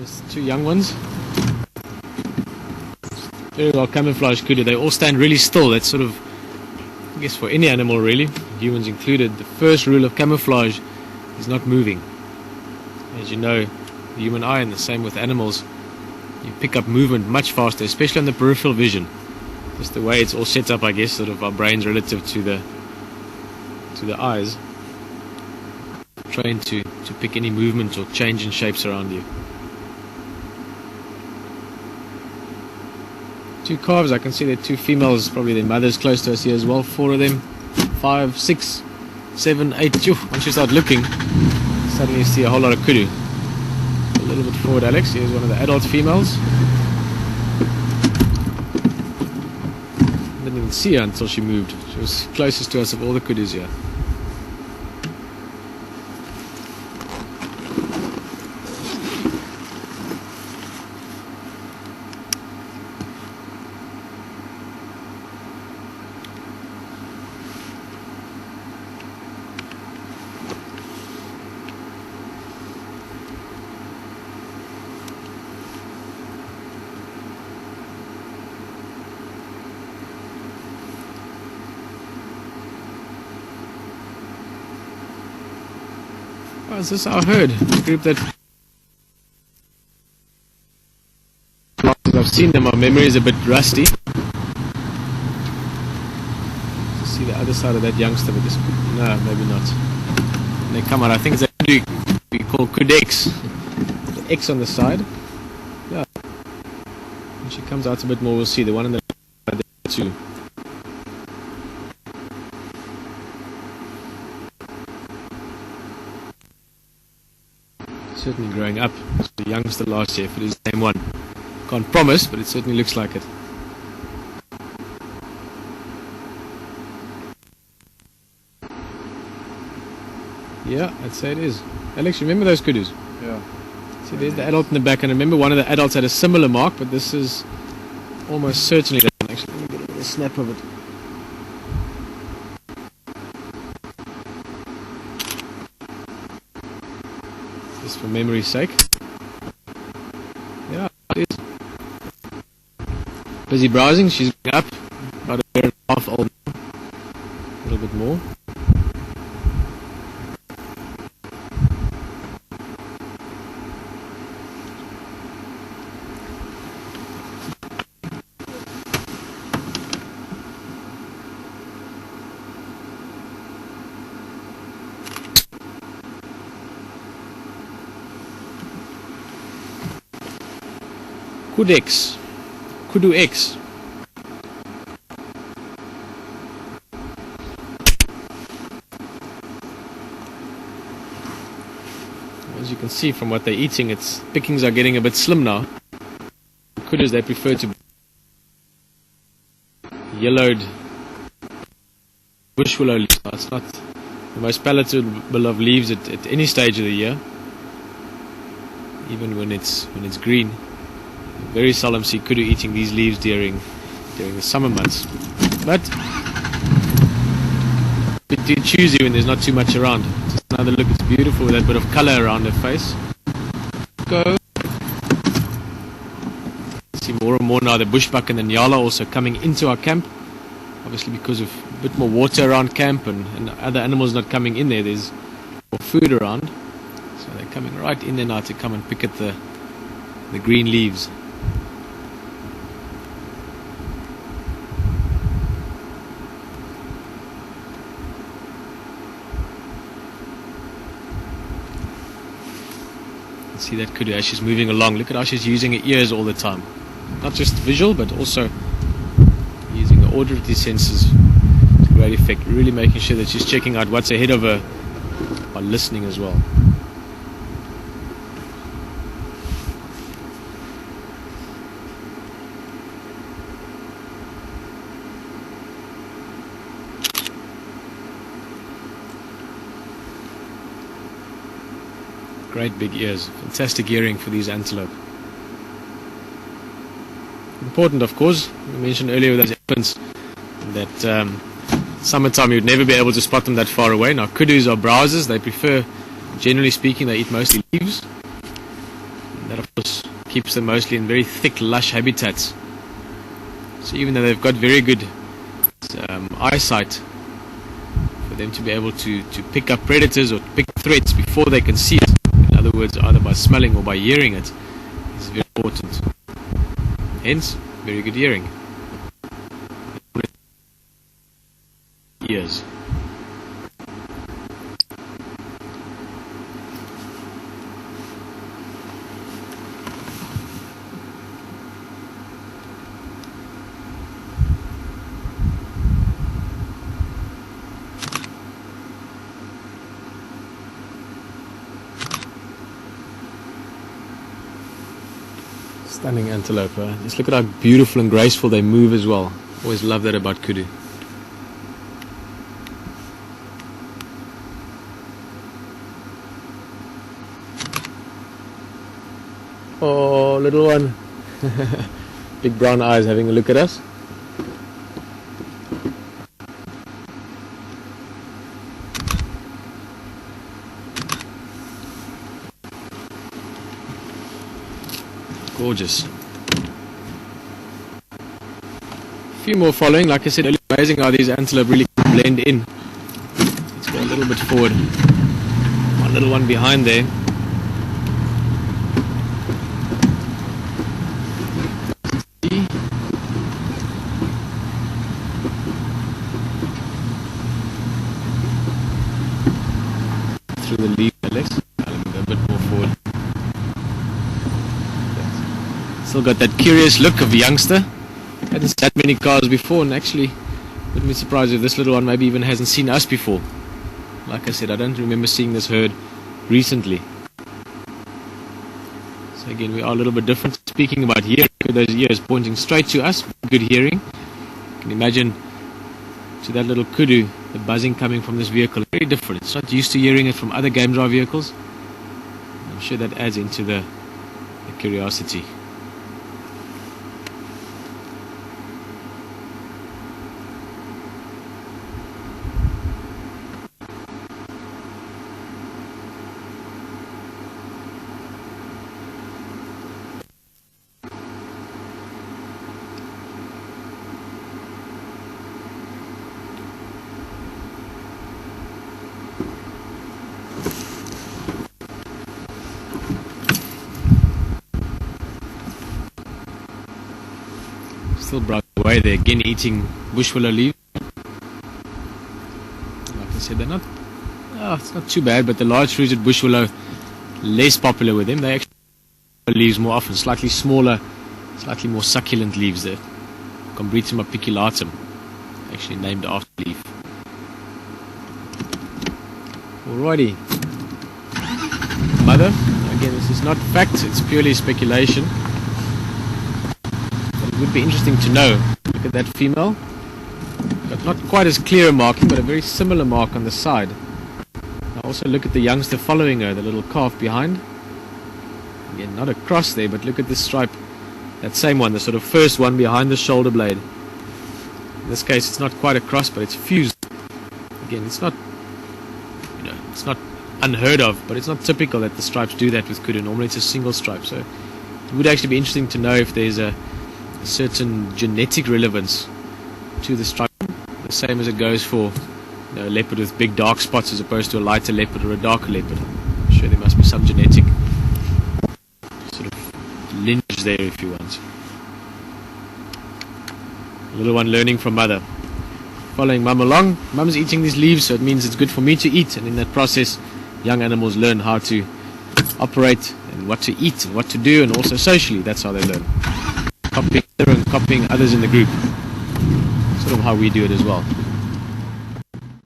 Just two young ones. Very well camouflaged kudu. They all stand really still. That's sort of, I guess, for any animal really, humans included. The first rule of camouflage is not moving. As you know, the human eye, and the same with animals, you pick up movement much faster, especially on the peripheral vision. Just the way it's all set up, I guess, sort of our brains relative to the eyes, trained to pick any movement or change in shapes around you. Two calves, I can see there are two females, probably their mothers close to us here as well. 4 of them, 5, 6, 7, 8. Once you start looking, suddenly you see a whole lot of kudu. A little bit forward, Alex. Here's one of the adult females. Didn't even see her until she moved. She was closest to us of all the kudus here. Oh, is this our herd? The group that I've seen them, my memory is a bit rusty. To see the other side of that youngster, but this, no, maybe not. When they come out, I think it's a kudu we call kudex. The X on the side. Yeah. When she comes out a bit more, we'll see the one on the side there too. Certainly growing up. It's the youngster last year, if it is the same one. Can't promise, but it certainly looks like it. Yeah, I'd say it is. Alex, you remember those kudus? Yeah. See, there's the adult in the back, and I remember one of the adults had a similar mark, but this is almost certainly that one. Actually, let me get a little snap of it. Just for memory's sake. Yeah, it is. Busy browsing. She's up about a year and a half old now. A little bit more. Kudex, Kudu X. As you can see from what they're eating, its pickings are getting a bit slim now. Kudus, they prefer to yellowed bush willow leaves. It's not the most palatable of leaves at any stage of the year, even when it's green. Very seldom see kudu eating these leaves during the summer months. But a bit too choosy when there's not too much around. Just another look, it's beautiful with that bit of colour around her face. Go. See more and more now the bushbuck and the nyala also coming into our camp. Obviously because of a bit more water around camp and other animals not coming in there, there's more food around. So they're coming right in there now to come and pick at the green leaves. See that kudu as she's moving along. Look at how she's using her ears all the time. Not just visual, but also using the auditory senses to great effect. Really making sure that she's checking out what's ahead of her while listening as well. Great big ears, fantastic hearing for these antelope. Important, of course. We mentioned earlier with those elephants that summertime you would never be able to spot them that far away. Now kudus are browsers. They prefer, generally speaking, they eat mostly leaves. That of course keeps them mostly in very thick, lush habitats. So even though they've got very good eyesight, for them to be able to pick up predators or pick threats before they can see it, in other words, either by smelling or by hearing it, is very important. Hence, very good hearing. Ears. Stunning antelope. Just look at how beautiful and graceful they move as well. Always love that about kudu. Oh, little one. Big brown eyes having a look at us. Gorgeous. A few more following. Like I said earlier, amazing how these antelope really blend in. Let's go a little bit forward. One little one behind there. Through the leaf, Alex. I'll move a bit more forward. Still got that curious look of a youngster. Hadn't seen that many cars before, and actually wouldn't be surprised if this little one maybe even hasn't seen us before. Like I said, I don't remember seeing this herd recently. So again, we are a little bit different. Speaking about hearing, those ears pointing straight to us, good hearing. You can imagine to that little kudu, the buzzing coming from this vehicle, very different. It's not used to hearing it from other game drive vehicles. I'm sure that adds into the curiosity. Still broke away there, again eating bush willow leaves. Like I said, they're not, it's not too bad, but the large fruited bush willow, less popular with them. They actually leaves more often, slightly smaller, slightly more succulent leaves there. Combretum apiculatum, actually named after the leaf. Alrighty. Mother, again, this is not fact, it's purely speculation. It would be interesting to know. Look at that female. But not quite as clear a marking, but a very similar mark on the side. Now also look at the youngster following her, the little calf behind. Again, not a cross there, but look at this stripe. That same one, the sort of first one behind the shoulder blade. In this case, it's not quite a cross, but it's fused. Again, it's not, it's not unheard of, but it's not typical that the stripes do that with kudu. Normally it's a single stripe. So it would actually be interesting to know if there's a certain genetic relevance to the stripe, the same as it goes for a leopard with big dark spots as opposed to a lighter leopard or a darker leopard. I'm sure there must be some genetic sort of lineage there, if you want. A little one learning from mother, following mum along. Mum's eating these leaves, so it means it's good for me to eat, and in that process young animals learn how to operate and what to eat and what to do, and also socially, that's how they learn. Copying others in the group. Sort of how we do it as well.